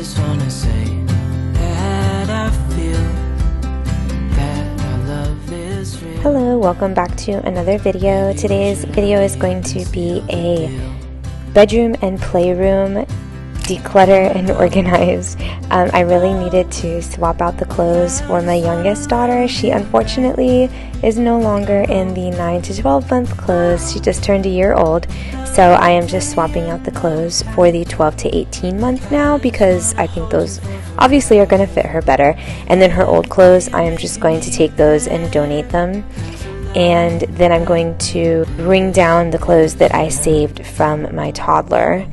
just wanna say that I feel that our love is real. Hello, welcome back to another video. Today's video is going to be a bedroom and playroom declutter and organize. I really needed to swap out the clothes for my youngest daughter. She unfortunately is no longer in the 9 to 12 month clothes. She just turned a year old, so I am just swapping out the clothes for the 12 to 18 month now because I think those obviously are going to fit her better. And then her old clothes, I am just going to take those and donate them. And then I'm going to bring down the clothes that I saved from my toddler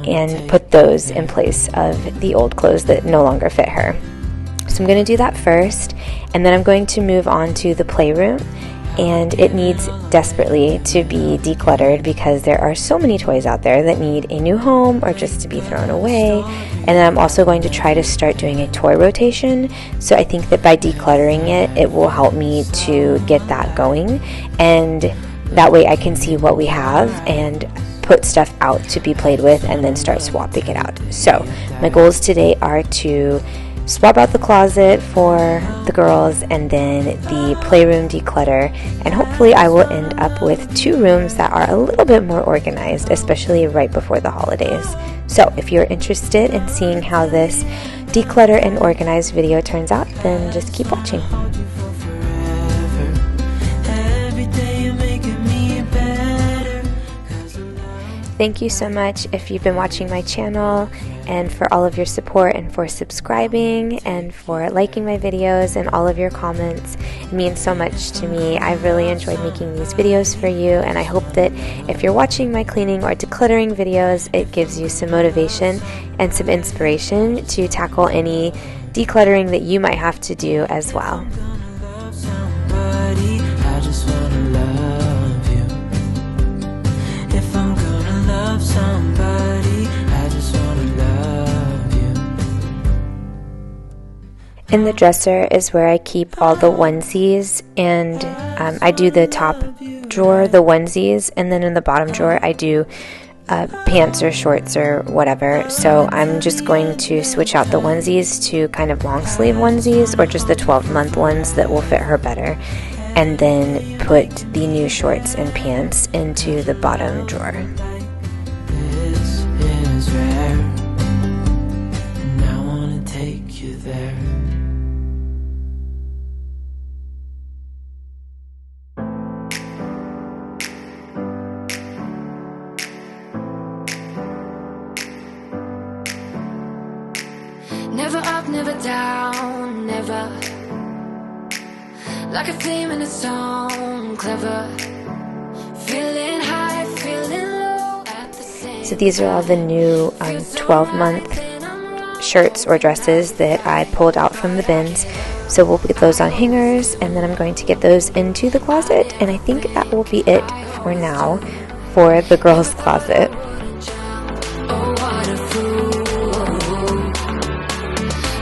and put those in place of the old clothes that no longer fit her. So I'm going to do that first, and then I'm going to move on to the playroom, and it needs desperately to be decluttered because there are so many toys out there that need a new home or just to be thrown away. And then I'm also going to try to start doing a toy rotation, so I think that by decluttering it will help me to get that going, and that way I can see what we have and put stuff out to be played with and then start swapping it out. So my goals today are to swap out the closet for the girls and then the playroom declutter, and hopefully I will end up with 2 rooms that are a little bit more organized, especially right before the holidays. So if you're interested in seeing how this declutter and organize video turns out, then just keep watching. Thank you so much if you've been watching my channel, and for all of your support and for subscribing and for liking my videos and all of your comments. It means so much to me. I've really enjoyed making these videos for you, and I hope that if you're watching my cleaning or decluttering videos, it gives you some motivation and some inspiration to tackle any decluttering that you might have to do as well. In the dresser is where I keep all the onesies, and I do the top drawer, the onesies, and then in the bottom drawer I do pants or shorts or whatever. So I'm just going to switch out the onesies to kind of long sleeve onesies or just the 12-month ones that will fit her better, and then put the new shorts and pants into the bottom drawer. This is rare, and I wanna take you there. Never up, never down, never. Like a flame in a song, clever. Feeling high, feeling low at the same. So these are all the new 12-month shirts or dresses that I pulled out from the bins. So we'll put those on hangers, and then I'm going to get those into the closet, and I think that will be it for now for the girls' closet. Oh, what a fool.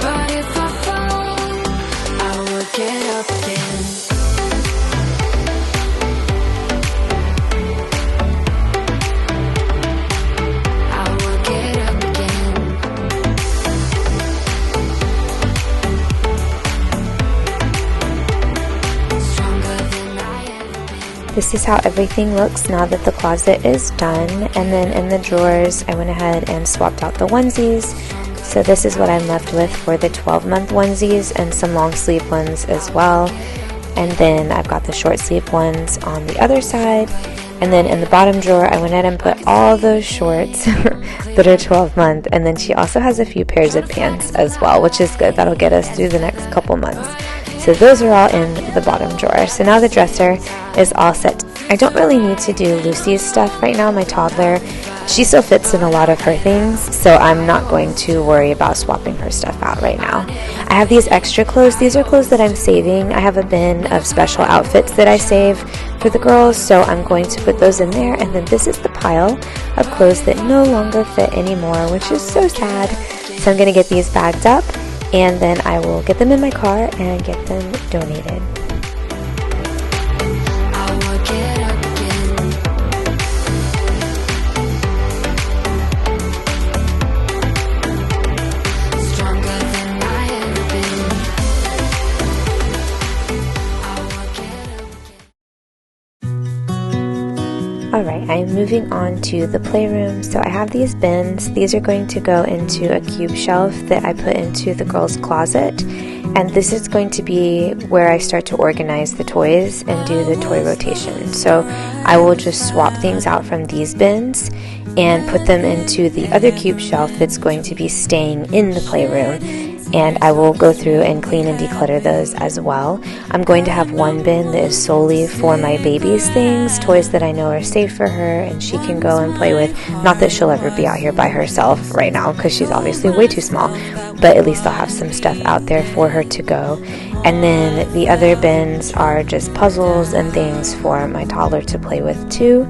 But if I fall, I will get up again. I will get up again. Stronger than I ever been. This is how everything looks now that the closet is done. And then in the drawers, I went ahead and swapped out the onesies. So this is what I'm left with for the 12-month onesies, and some long sleeve ones as well. And then I've got the short sleeve ones on the other side. And then in the bottom drawer, I went ahead and put all those shorts that are 12-month. And then she also has a few pairs of pants as well, which is good. That'll get us through the next couple months. So those are all in the bottom drawer. So now the dresser is all set. I don't really need to do Lucy's stuff right now, my toddler. She still fits in a lot of her things, so I'm not going to worry about swapping her stuff out right now. I have these extra clothes. These are clothes that I'm saving. I have a bin of special outfits that I save for the girls, so I'm going to put those in there. And then this is the pile of clothes that no longer fit anymore, which is so sad. So I'm going to get these bagged up, and then I will get them in my car and get them donated. I'm moving on to the playroom. So I have these bins. These are going to go into a cube shelf that I put into the girls' closet. And this is going to be where I start to organize the toys and do the toy rotation. So I will just swap things out from these bins and put them into the other cube shelf that's going to be staying in the playroom. And I will go through and clean and declutter those as well. I'm going to have one bin that is solely for my baby's things, toys that I know are safe for her and she can go and play with. Not that she'll ever be out here by herself right now because she's obviously way too small, but at least I'll have some stuff out there for her to go. And then the other bins are just puzzles and things for my toddler to play with too.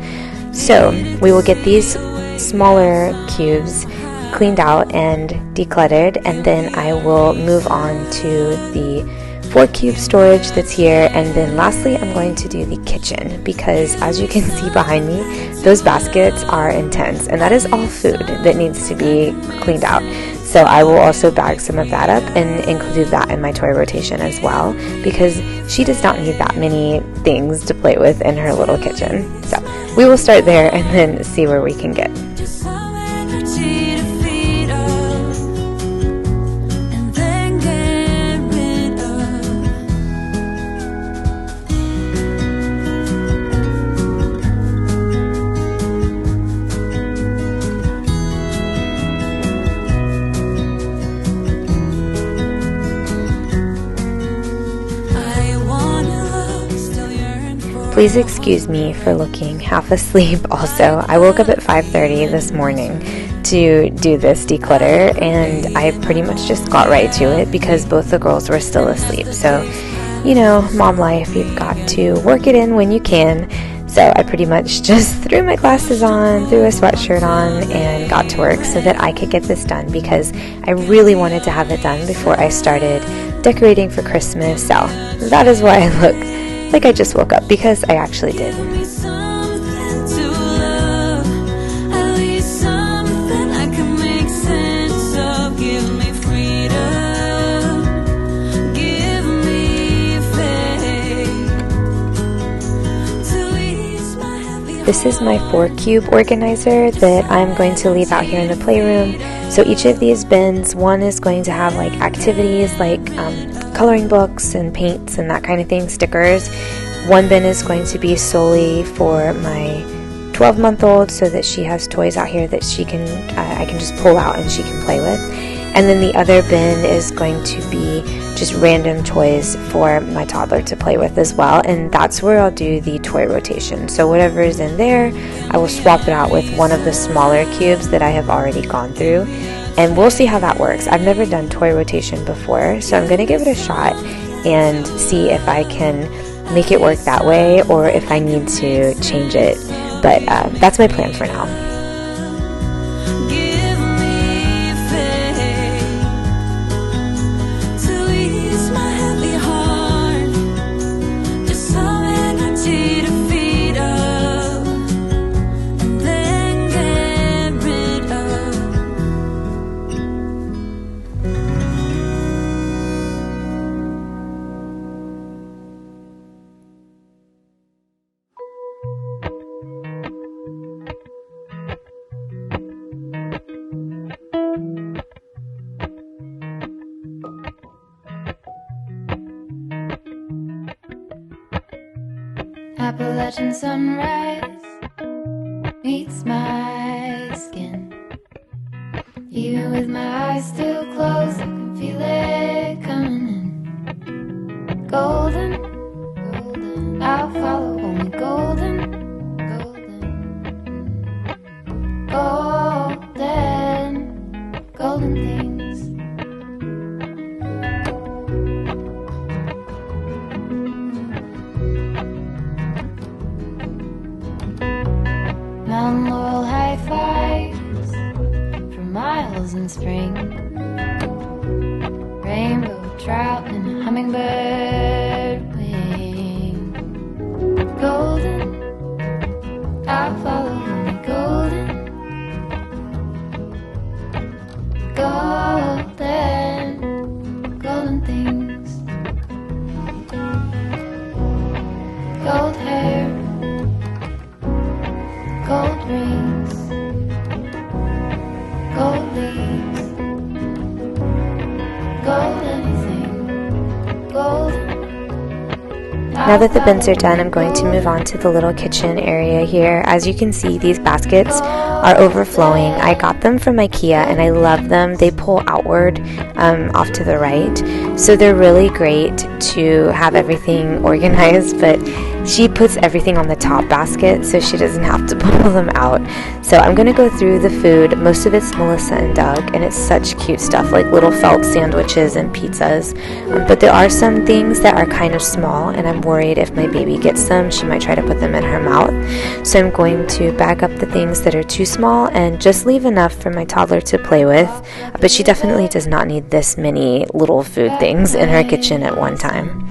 So we will get these smaller cubes cleaned out and decluttered, and then I will move on to the 4 cube storage that's here. And then lastly, I'm going to do the kitchen, because as you can see behind me, those baskets are intense, and that is all food that needs to be cleaned out. So I will also bag some of that up and include that in my toy rotation as well, because she does not need that many things to play with in her little kitchen. So we will start there and then see where we can get. Please excuse me for looking half asleep also. I woke up at 5:30 this morning to do this declutter, and I pretty much just got right to it because both the girls were still asleep. So, you know, mom life, you've got to work it in when you can. So I pretty much just threw my glasses on, threw a sweatshirt on, and got to work so that I could get this done, because I really wanted to have it done before I started decorating for Christmas. So that is why I look like I just woke up, because I actually did. This is my 4 cube organizer that I'm going to leave out here in the playroom. So each of these bins, one is going to have like activities like coloring books and paints and that kind of thing, stickers. One bin is going to be solely for my 12-month-old, so that she has toys out here that she can I can just pull out and she can play with. And then the other bin is going to be just random toys for my toddler to play with as well, and that's where I'll do the toy rotation. So whatever is in there, I will swap it out with one of the smaller cubes that I have already gone through, and we'll see how that works. I've never done toy rotation before, so I'm going to give it a shot and see if I can make it work that way or if I need to change it. But that's my plan for now. Appalachian sunrise meets my skin. Even with my eyes still closed, I can feel it coming in. Golden, golden, I'll follow only golden, golden, golden, golden things. Mountain laurel high fives for miles in spring. Rainbow trout and a hummingbird wing. Golden, I'll follow only golden, golden, golden things. Gold hair, Now that the bins are done, I'm going to move on to the little kitchen area here. As you can see, these baskets are overflowing. I got them from IKEA and I love them. They pull outward off to the right, so they're really great to have everything organized, but she puts everything on the top basket so she doesn't have to pull them out. So I'm going to go through the food. Most of it's Melissa and Doug, and it's such cute stuff like little felt sandwiches and pizzas, but there are some things that are kind of small, and I'm worried if my baby gets them, she might try to put them in her mouth. So I'm going to bag up the things that are too small and just leave enough for my toddler to play with, but she definitely does not need this many little food things in her kitchen at one time.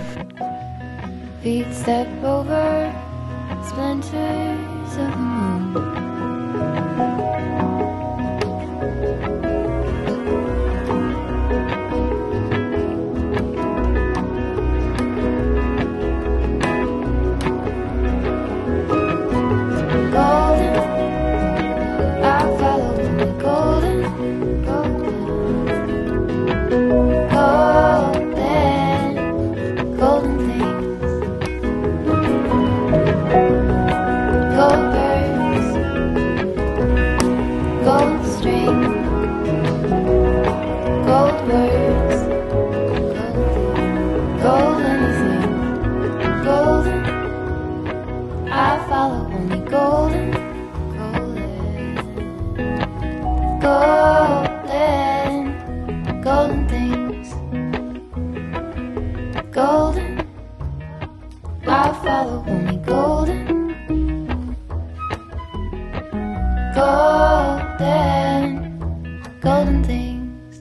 Feet step over splinters of the moon. Golden, I follow the golden, golden, golden things. Gold birds, gold string, gold words, gold anything, golden. I follow only golden, golden, golden, golden things, golden. I follow only golden. Golden, golden things.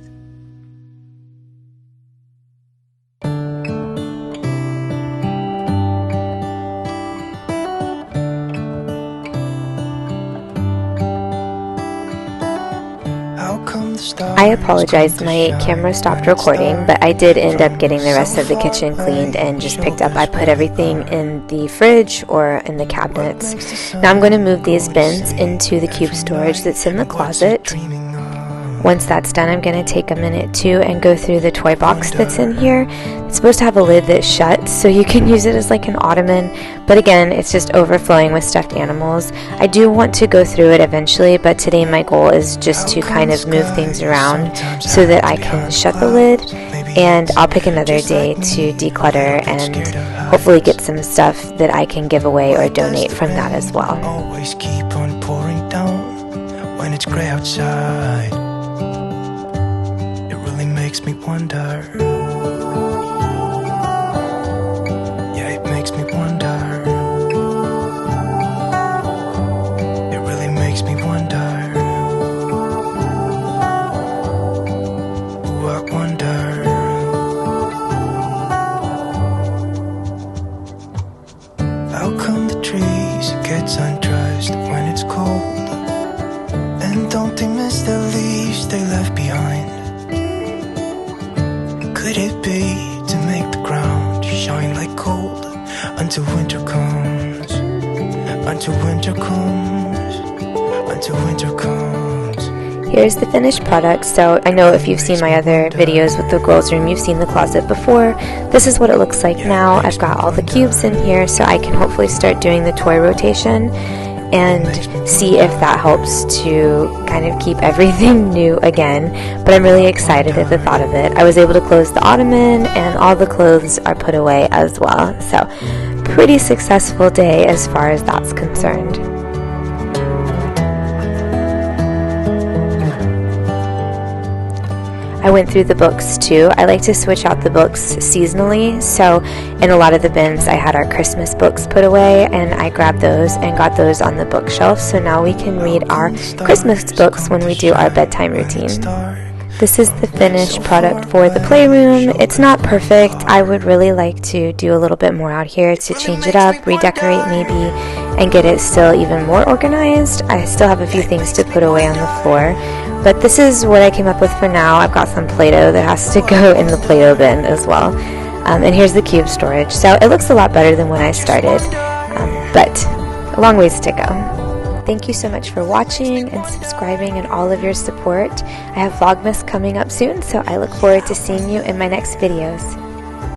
I apologize, my camera stopped recording, but I did end up getting the rest of the kitchen cleaned and just picked up. I put everything in the fridge or in the cabinets. Now I'm going to move these bins into the cube storage that's in the closet. Once that's done, I'm going to take a minute too and go through the toy box that's in here. It's supposed to have a lid that shuts, so you can use it as like an ottoman, but again, it's just overflowing with stuffed animals. I do want to go through it eventually, but today my goal is just to kind of move things around so that I can shut the lid, and I'll pick another day to declutter and hopefully get some stuff that I can give away or donate from that as well. Always keep on pouring down when it's gray outside. Makes me wonder. Yeah, it makes me wonder. It really makes me wonder. Ooh, I wonder. How come the trees gets undressed when it's cold? And don't they miss the leaves they left behind? Could it be to make the ground shine like gold until winter comes, until winter comes, until winter comes? Here's the finished product. So I know if you've seen my other videos with the girls' room, you've seen the closet before. This is what it looks like now. I've got all the cubes in here, so I can hopefully start doing the toy rotation and see if that helps to kind of keep everything new again. But I'm really excited at the thought of it. I was able to close the ottoman and all the clothes are put away as well. So pretty successful day as far as that's concerned. I went through the books too. I like to switch out the books seasonally, so in a lot of the bins I had our Christmas books put away, and I grabbed those and got those on the bookshelf, so now we can read our Christmas books when we do our bedtime routine. This is the finished product for the playroom. It's not perfect. I would really like to do a little bit more out here to change it up, redecorate maybe, and get it still even more organized. I still have a few things to put away on the floor, but this is what I came up with for now. I've got some Play-Doh that has to go in the Play-Doh bin as well. And here's the cube storage. So it looks a lot better than when I started, but a long ways to go. Thank you so much for watching and subscribing and all of your support. I have Vlogmas coming up soon, so I look forward to seeing you in my next videos.